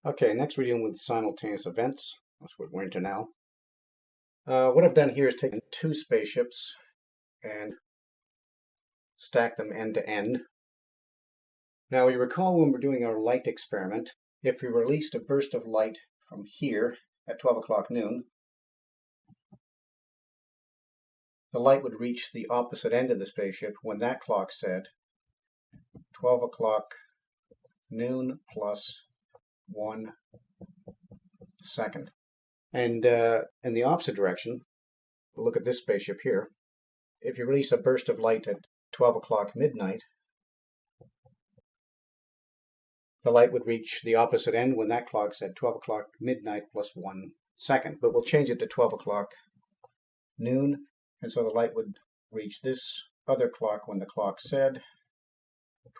Okay, next we're dealing with simultaneous events. That's what we're into now. What I've done here is taken two spaceships and stacked them end to end. Now you recall when we're doing our light experiment, if we released a burst of light from here at 12 o'clock noon, the light would reach the opposite end of the spaceship when that clock said 12 o'clock noon plus 1 second. And in the opposite direction, we'll look at this spaceship here. If you release a burst of light at 12 o'clock midnight, the light would reach the opposite end when that clock said 12 o'clock midnight plus 1 second. But we'll change it to 12 o'clock noon, and so the light would reach this other clock when the clock said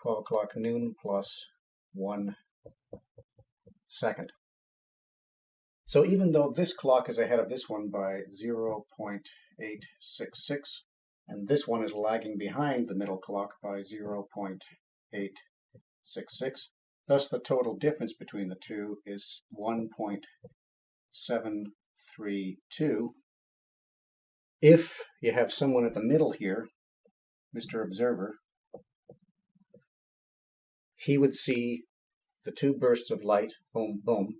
12 o'clock noon plus 1 second. So even though this clock is ahead of this one by 0.866, and this one is lagging behind the middle clock by 0.866, thus the total difference between the two is 1.732. If you have someone at the middle here, Mr. Observer, he would see the two bursts of light, boom, boom,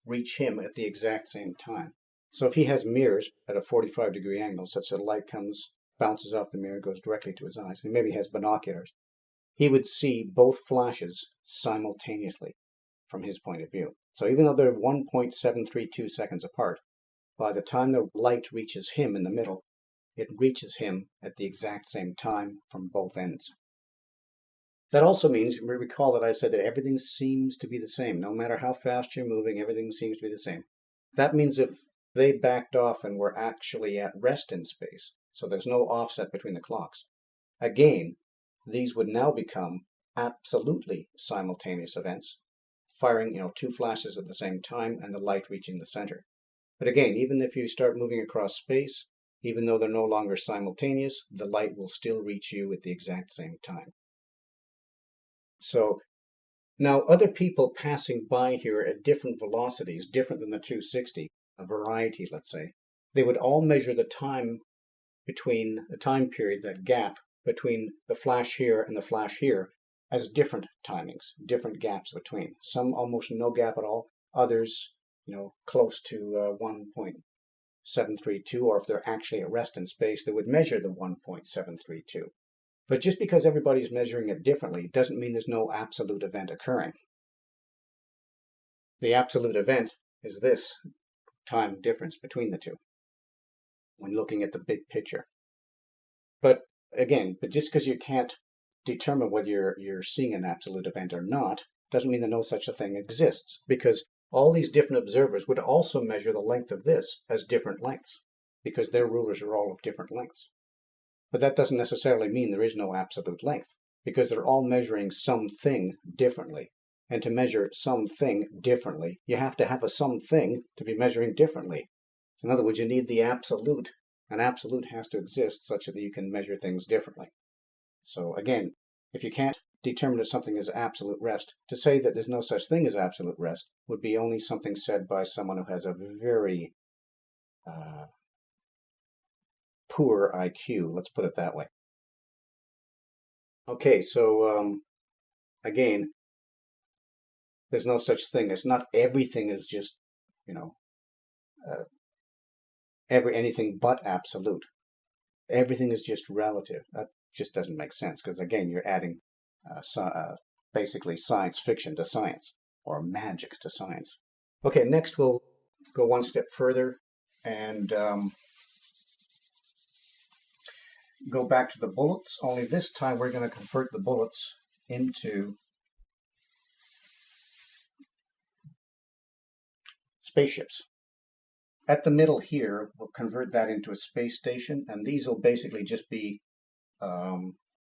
reach him at the exact same time. So if he has mirrors at a 45-degree angle, such that the light comes, bounces off the mirror, goes directly to his eyes, and maybe he has binoculars, he would see both flashes simultaneously from his point of view. So even though they're 1.732 seconds apart, by the time the light reaches him in the middle, it reaches him at the exact same time from both ends. That also means, recall that I said that everything seems to be the same. No matter how fast you're moving, everything seems to be the same. That means if they backed off and were actually at rest in space, so there's no offset between the clocks, again, these would now become absolutely simultaneous events, firing, two flashes at the same time and the light reaching the center. But again, even if you start moving across space, even though they're no longer simultaneous, the light will still reach you at the exact same time. So now other people passing by here at different velocities, different than the 260, a variety, let's say, they would all measure the time between the time period, that gap between the flash here and the flash here, as different timings, different gaps between. Some almost no gap at all, others, close to 1.732, or if they're actually at rest in space, they would measure the 1.732. But just because everybody's measuring it differently doesn't mean there's no absolute event occurring. The absolute event is this time difference between the two when looking at the big picture. But again, just because you can't determine whether you're seeing an absolute event or not doesn't mean that no such a thing exists, because all these different observers would also measure the length of this as different lengths, because their rulers are all of different lengths. But that doesn't necessarily mean there is no absolute length, because they're all measuring something differently. And to measure something differently, you have to have a something to be measuring differently. So in other words, you need the absolute. An absolute has to exist such that you can measure things differently. So again, if you can't determine if something is absolute rest, to say that there's no such thing as absolute rest would be only something said by someone who has a very poor IQ, let's put it that way. Okay, so again, there's no such thing. It's not everything is just, anything but absolute. Everything is just relative. That just doesn't make sense, because again, you're adding basically science fiction to science, or magic to science. Okay, next we'll go one step further and go back to the bullets, only this time we're going to convert the bullets into spaceships. At the middle here, we'll convert that into a space station, and these will basically just be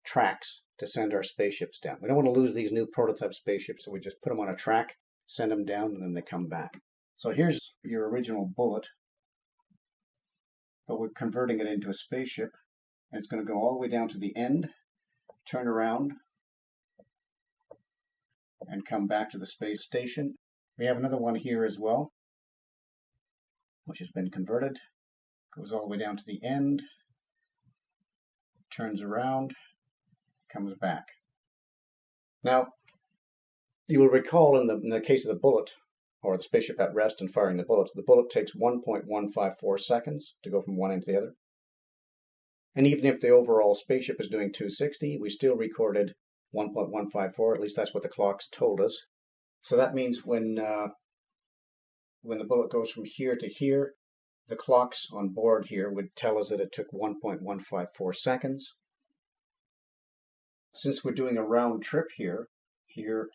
tracks to send our spaceships down. We don't want to lose these new prototype spaceships, so we just put them on a track, send them down, and then they come back. So here's your original bullet, but we're converting it into a spaceship. And it's going to go all the way down to the end, turn around, and come back to the space station, We have another one here as well, which has been converted, goes all the way down to the end, turns around, comes back. Now, you will recall in the case of the bullet, or the spaceship at rest and firing the bullet takes 1.154 seconds to go from one end to the other. And even if the overall spaceship is doing 260, we still recorded 1.154, at least that's what the clocks told us. So that means when the bullet goes from here to here, the clocks on board here would tell us that it took 1.154 seconds. Since we're doing a round trip here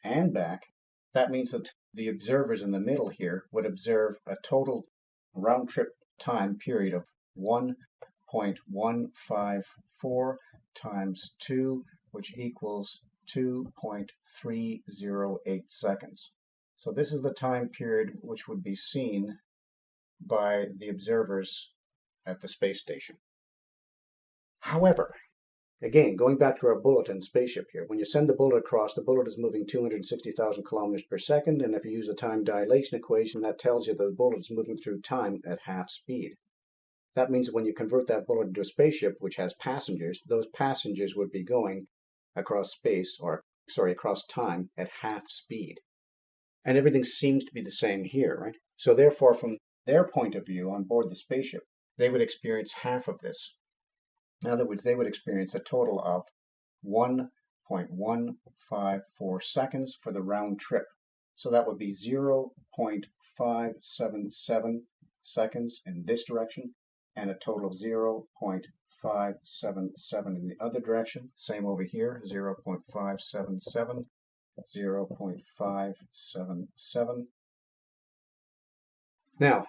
and back, that means that the observers in the middle here would observe a total round trip time period of 1.154 times 2, which equals 2.308 seconds. So this is the time period which would be seen by the observers at the space station. However, again, going back to our bullet and spaceship here, when you send the bullet across, the bullet is moving 260,000 kilometers per second, and if you use a time dilation equation, that tells you that the bullet is moving through time at half speed. That means when you convert that bullet into a spaceship which has passengers, those passengers would be going across space, across time at half speed. And everything seems to be the same here, right? So therefore, from their point of view on board the spaceship, they would experience half of this. In other words, they would experience a total of 1.154 seconds for the round trip. So that would be 0.577 seconds in this direction, and a total of 0.577 in the other direction. Same over here, 0.577, 0.577. Now,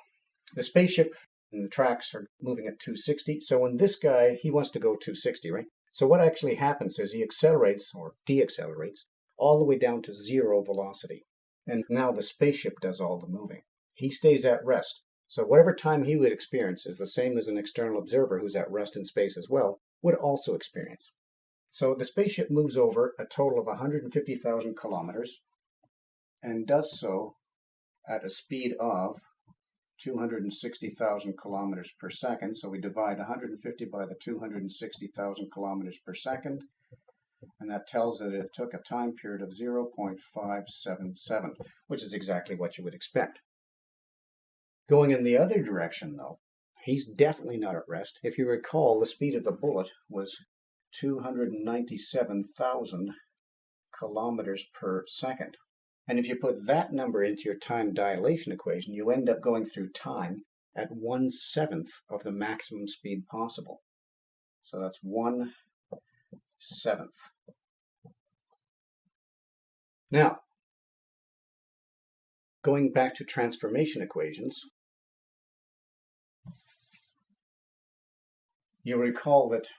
the spaceship and the tracks are moving at 260. So when this guy, he wants to go 260, right? So what actually happens is he accelerates or deaccelerates all the way down to zero velocity. And now the spaceship does all the moving. He stays at rest. So whatever time he would experience is the same as an external observer who's at rest in space as well would also experience. So the spaceship moves over a total of 150,000 kilometers and does so at a speed of 260,000 kilometers per second. So we divide 150 by the 260,000 kilometers per second, and that tells that it took a time period of 0.577, which is exactly what you would expect. Going in the other direction, though, he's definitely not at rest. If you recall, the speed of the bullet was 297,000 kilometers per second. And if you put that number into your time dilation equation, you end up going through time at 1/7 of the maximum speed possible. So that's 1/7. Now, going back to transformation equations, you'll recall that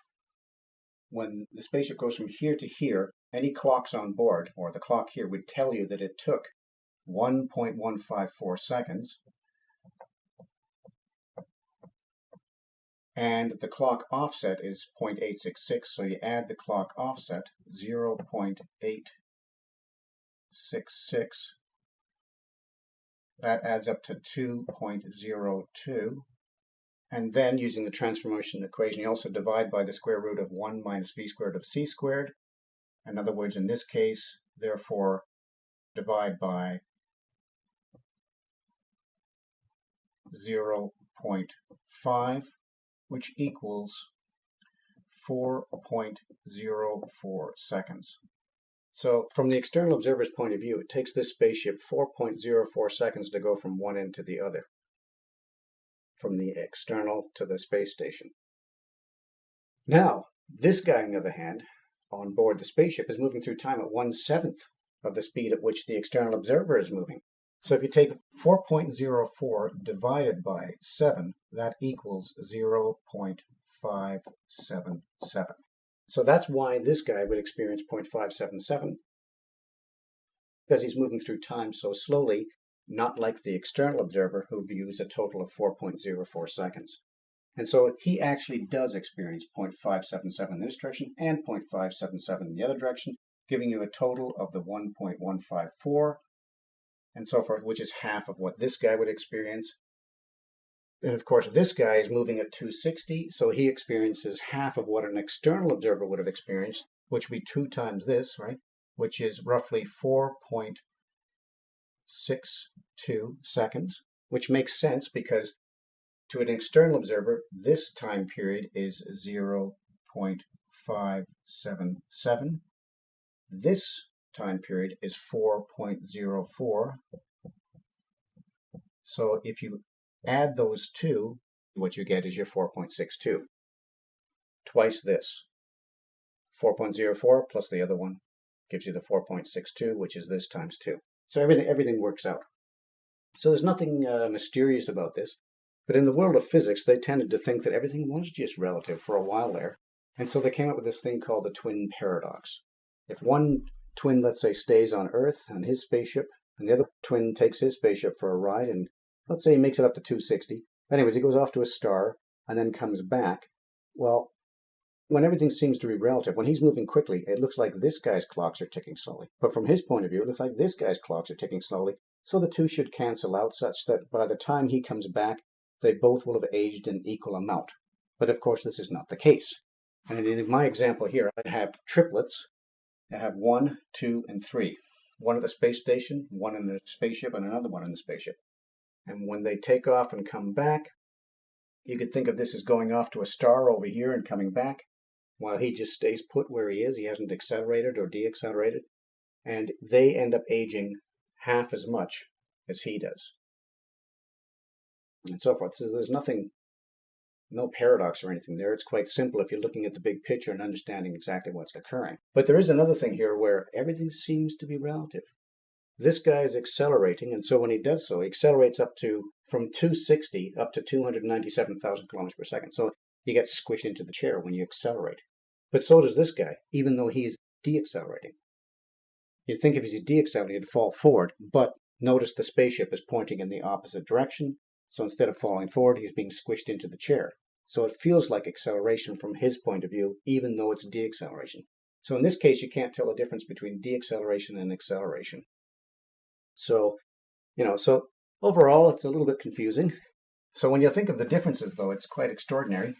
when the spaceship goes from here to here, any clocks on board, or the clock here, would tell you that it took 1.154 seconds, and the clock offset is 0.866, so you add the clock offset, 0.866, that adds up to 2.02, and then using the transformation equation, you also divide by the square root of 1 minus v squared of c squared. In other words, in this case, therefore, divide by 0.5, which equals 4.04 seconds. So from the external observer's point of view, it takes this spaceship 4.04 seconds to go from one end to the other, from the external to the space station. Now, this guy, on the other hand, on board the spaceship is moving through time at 1/7 of the speed at which the external observer is moving. So if you take 4.04 divided by 7, that equals 0.577. So that's why this guy would experience 0.577, because he's moving through time so slowly, not like the external observer who views a total of 4.04 seconds. And so he actually does experience 0.577 in this direction and 0.577 in the other direction, giving you a total of the 1.154 and so forth, which is half of what this guy would experience. And of course, this guy is moving at 260, so he experiences half of what an external observer would have experienced, which would be 2 times this, right? Which is roughly 4.62 seconds, which makes sense because to an external observer, this time period is 0.577. This time period is 4.04. So if you add those two, what you get is your 4.62. Twice this. 4.04 plus the other one gives you the 4.62, which is this times 2. So everything works out. So there's nothing mysterious about this. But in the world of physics, they tended to think that everything was just relative for a while there. And so they came up with this thing called the twin paradox. If one twin, let's say, stays on Earth on his spaceship, and the other twin takes his spaceship for a ride, and let's say he makes it up to 260. Anyways, he goes off to a star and then comes back. Well, when everything seems to be relative, when he's moving quickly, it looks like this guy's clocks are ticking slowly. But from his point of view, it looks like this guy's clocks are ticking slowly. So the two should cancel out such that by the time he comes back, they both will have aged an equal amount. But of course, this is not the case. And in my example here, I have triplets. I have 1, 2, and 3. One at the space station, one in the spaceship, and another one in the spaceship. And when they take off and come back, you could think of this as going off to a star over here and coming back, while he just stays put where he is. He hasn't accelerated or deaccelerated. And they end up aging half as much as he does. And so forth. So there's no paradox or anything there. It's quite simple if you're looking at the big picture and understanding exactly what's occurring. But there is another thing here where everything seems to be relative. This guy is accelerating, and so when he does so, he accelerates from 260 up to 297,000 kilometers per second. So you get squished into the chair when you accelerate. But so does this guy, even though he's deaccelerating. You'd think if he's deaccelerating, he'd fall forward, but notice the spaceship is pointing in the opposite direction. So instead of falling forward, he's being squished into the chair. So it feels like acceleration from his point of view, even though it's deacceleration. So in this case, you can't tell the difference between deacceleration and acceleration. So, so overall, it's a little bit confusing. So when you think of the differences, though, it's quite extraordinary.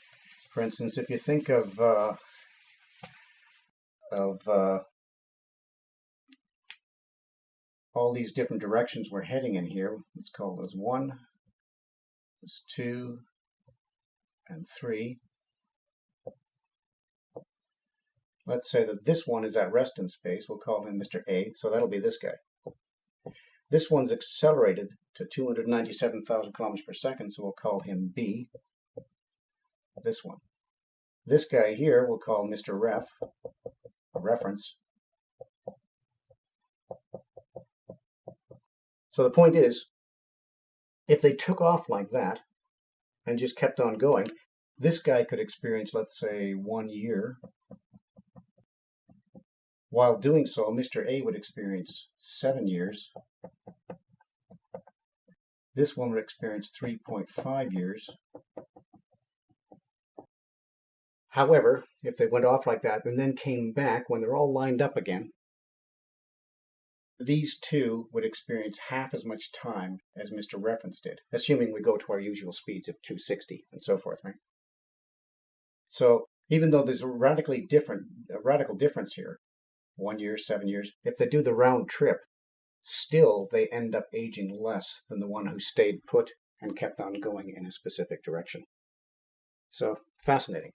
For instance, if you think of all these different directions we're heading in here, let's call those 1, 2, and 3. Let's say that this one is at rest in space. We'll call him Mr. A, so that'll be this guy. This one's accelerated to 297,000 kilometers per second, so we'll call him B. This one. This guy here we'll call Mr. Ref, a reference. So the point is, if they took off like that and just kept on going, this guy could experience, let's say, 1 year. While doing so, Mr. A would experience 7 years. This one would experience 3.5 years. However, if they went off like that and then came back when they're all lined up again, these two would experience half as much time as Mr. Reference did, assuming we go to our usual speeds of 260 and so forth, right? So even though there's a radical difference here, 1 year, 7 years, if they do the round trip, still they end up aging less than the one who stayed put and kept on going in a specific direction. So fascinating.